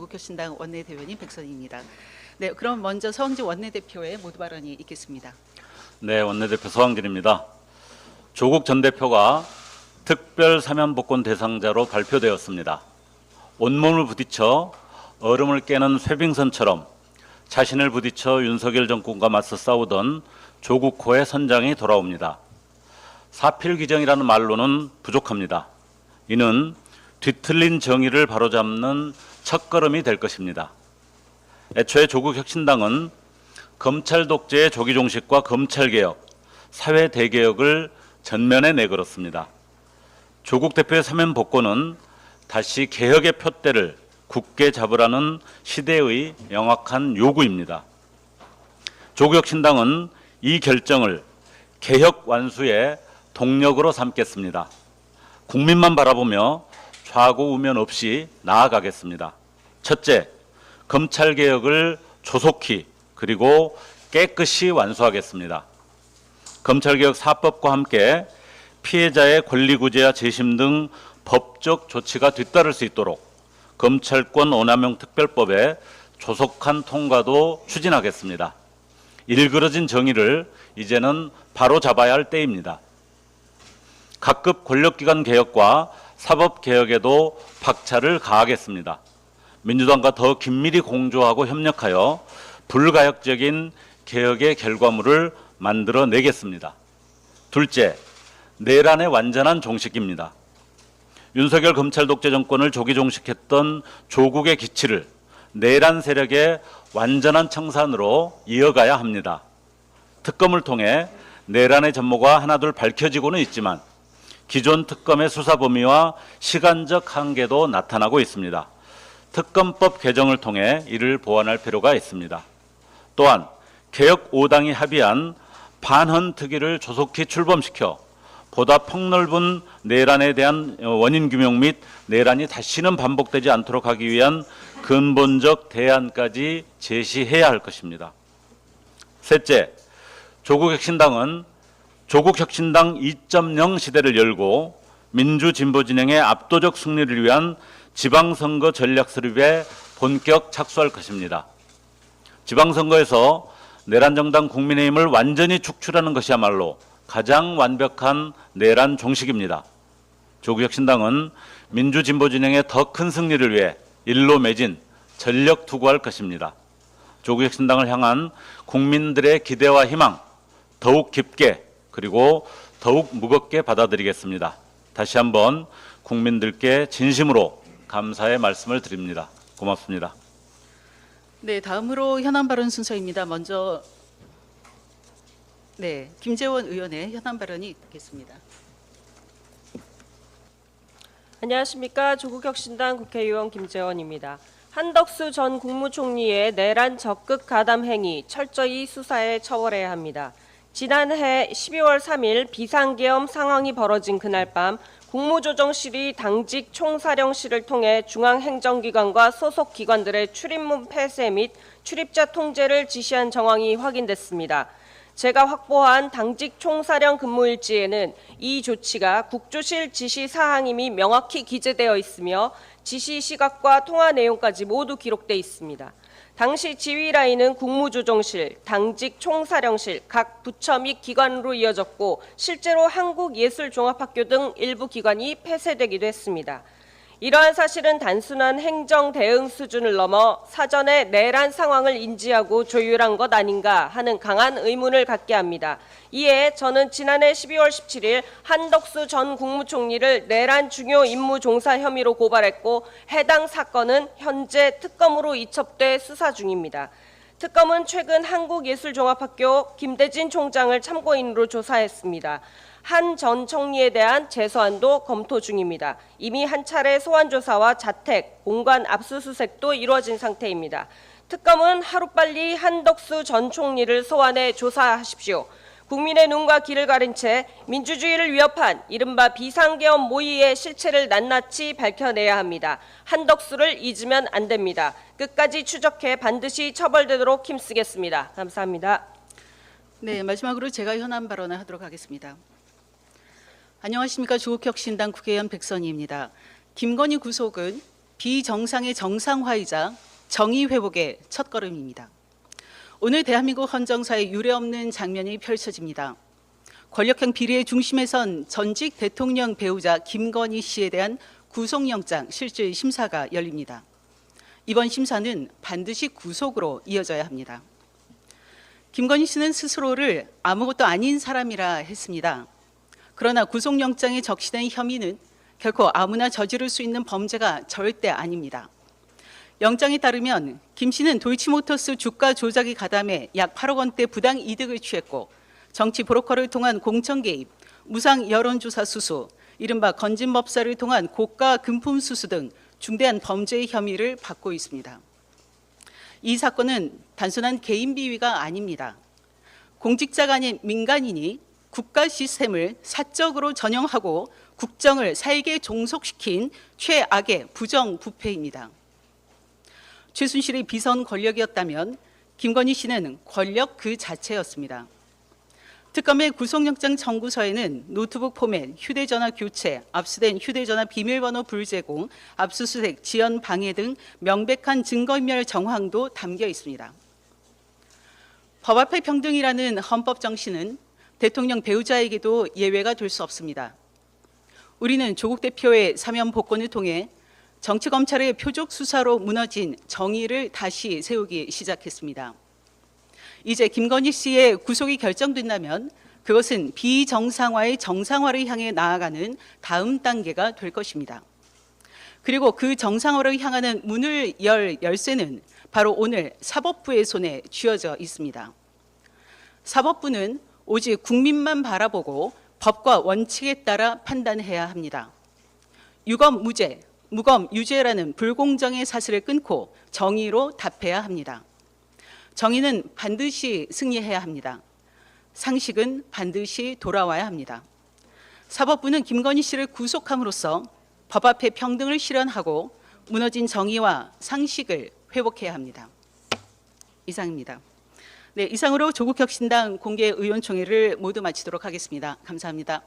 조국혁신당 원내대변인 백선희입니다. 네, 그럼 먼저 서왕진 원내대표의 모두 발언이 있겠습니다. 네, 원내대표 서왕진입니다. 조국 전 대표가 특별 사면 복권 대상자로 발표되었습니다. 온몸을 부딪혀 얼음을 깨는 쇠빙선처럼 자신을 부딪혀 윤석열 정권과 맞서 싸우던 조국호의 선장이 돌아옵니다. 사필귀정이라는 말로는 부족합니다. 이는 뒤틀린 정의를 바로잡는 첫걸음이 될 것입니다. 애초에 조국혁신당은 검찰 독재의 조기 종식과 검찰개혁, 사회 대개혁을 전면에 내걸었습니다. 조국 대표의 사면 복권은 다시 개혁의 푯대를 굳게 잡으라는 시대의 명확한 요구입니다. 조국혁신당은 이 결정을 개혁 완수의 동력으로 삼겠습니다. 국민만 바라보며 좌고 우면 없이 나아가겠습니다. 첫째, 검찰개혁을 조속히 그리고 깨끗이 완수하겠습니다. 검찰개혁 4법과 함께 피해자의 권리구제와 재심 등 법적 조치가 뒤따를 수 있도록 검찰권 오남용 특별법의 조속한 통과도 추진하겠습니다. 일그러진 정의를 이제는 바로 잡아야 할 때입니다. 각급 권력기관 개혁과 사법개혁에도 박차를 가하겠습니다. 민주당과 더 긴밀히 공조하고 협력하여 불가역적인 개혁의 결과물을 만들어내겠습니다. 둘째, 내란의 완전한 종식입니다. 윤석열 검찰 독재 정권을 조기 종식했던 조국의 기치를 내란 세력의 완전한 청산으로 이어가야 합니다. 특검을 통해 내란의 전모가 하나둘 밝혀지고는 있지만 기존 특검의 수사 범위와 시간적 한계도 나타나고 있습니다. 특검법 개정을 통해 이를 보완할 필요가 있습니다. 또한 개혁 5당이 합의한 반헌 특위를 조속히 출범시켜 보다 폭넓은 내란에 대한 원인 규명 및 내란이 다시는 반복되지 않도록 하기 위한 근본적 대안까지 제시해야 할 것입니다. 셋째, 조국혁신당은 조국혁신당 2.0 시대를 열고 민주진보 진영의 압도적 승리를 위한 지방선거 전략 수립에 본격 착수할 것입니다. 지방선거에서 내란정당 국민의힘을 완전히 축출하는 것이야말로 가장 완벽한 내란 종식입니다. 조국혁신당은 민주진보 진영의 더 큰 승리를 위해 일로 매진 전력 투구할 것입니다. 조국혁신당을 향한 국민들의 기대와 희망 더욱 깊게 그리고 더욱 무겁게 받아들이겠습니다. 다시 한번 국민들께 진심으로 감사의 말씀을 드립니다. 고맙습니다. 네, 다음으로 현안 발언 순서입니다. 먼저 김재원 의원의 현안 발언이 있겠습니다. 안녕하십니까. 조국혁신당 국회의원 김재원입니다. 한덕수 전 국무총리의 내란 적극 가담 행위 철저히 수사에 처벌해야 합니다. 지난해 12월 3일 비상계엄 상황이 벌어진 그날 밤 국무조정실이 당직 총사령실을 통해 중앙행정기관과 소속 기관들의 출입문 폐쇄 및 출입자 통제를 지시한 정황이 확인됐습니다. 제가 확보한 당직 총사령 근무일지에는 이 조치가 국조실 지시 사항임이 명확히 기재되어 있으며 지시 시각과 통화 내용까지 모두 기록돼 있습니다. 당시 지휘라인은 국무조정실, 당직 총사령실, 각 부처 및 기관으로 이어졌고 실제로 한국예술종합학교 등 일부 기관이 폐쇄되기도 했습니다. 이러한 사실은 단순한 행정 대응 수준을 넘어 사전에 내란 상황을 인지하고 조율한 것 아닌가 하는 강한 의문을 갖게 합니다. 이에 저는 지난해 12월 17일 한덕수 전 국무총리를 내란 중요 임무 종사 혐의로 고발했고 해당 사건은 현재 특검으로 이첩돼 수사 중입니다. 특검은 최근 한국예술종합학교 김대진 총장을 참고인으로 조사했습니다. 한 전 총리에 대한 재소환도 검토 중입니다. 이미 한 차례 소환 조사와 자택, 공간 압수수색도 이루어진 상태입니다. 특검은 하루빨리 한덕수 전 총리를 소환해 조사하십시오. 국민의 눈과 귀를 가린 채 민주주의를 위협한 이른바 비상계엄 모의의 실체를 낱낱이 밝혀내야 합니다. 한덕수를 잊으면 안 됩니다. 끝까지 추적해 반드시 처벌되도록 힘쓰겠습니다. 감사합니다. 네, 마지막으로 제가 현안 발언을 하도록 하겠습니다. 안녕하십니까. 조국혁신당 국회의원 백선희입니다. 김건희 구속은 비정상의 정상화이자 정의 회복의 첫걸음입니다. 오늘 대한민국 헌정사에 유례없는 장면이 펼쳐집니다. 권력형 비리의 중심에 선 전직 대통령 배우자 김건희 씨에 대한 구속영장 실질 심사가 열립니다. 이번 심사는 반드시 구속으로 이어져야 합니다. 김건희 씨는 스스로를 아무것도 아닌 사람이라 했습니다. 그러나 구속영장에 적시된 혐의는 결코 아무나 저지를 수 있는 범죄가 절대 아닙니다. 영장에 따르면 김 씨는 도이치모터스 주가 조작이 가담해 약 8억 원대 부당 이득을 취했고 정치 브로커를 통한 공천 개입, 무상 여론조사 수수, 이른바 건진법사를 통한 고가 금품 수수 등 중대한 범죄의 혐의를 받고 있습니다. 이 사건은 단순한 개인 비위가 아닙니다. 공직자가 아닌 민간인이 국가 시스템을 사적으로 전형하고 국정을 살게 종속시킨 최악의 부정부패입니다. 최순실의 비선 권력이었다면 김건희 씨는 권력 그 자체였습니다. 특검의 구속영장 청구서에는 노트북 포맷, 휴대전화 교체, 압수된 휴대전화 비밀번호 불제공, 압수수색, 지연 방해 등 명백한 증거인멸 정황도 담겨 있습니다. 법 앞에 평등이라는 헌법 정신은 대통령 배우자에게도 예외가 될 수 없습니다. 우리는 조국 대표의 사면 복권을 통해 정치검찰의 표적 수사로 무너진 정의를 다시 세우기 시작했습니다. 이제 김건희 씨의 구속이 결정된다면 그것은 비정상화의 정상화를 향해 나아가는 다음 단계가 될 것입니다. 그리고 그 정상화를 향하는 문을 열 열쇠는 바로 오늘 사법부의 손에 쥐어져 있습니다. 사법부는 오직 국민만 바라보고 법과 원칙에 따라 판단해야 합니다. 유검 무죄, 무검 유죄라는 불공정의 사슬을 끊고 정의로 답해야 합니다. 정의는 반드시 승리해야 합니다. 상식은 반드시 돌아와야 합니다. 사법부는 김건희 씨를 구속함으로써 법 앞에 평등을 실현하고 무너진 정의와 상식을 회복해야 합니다. 이상입니다. 네, 이상으로 조국혁신당 공개 의원총회를 모두 마치도록 하겠습니다. 감사합니다.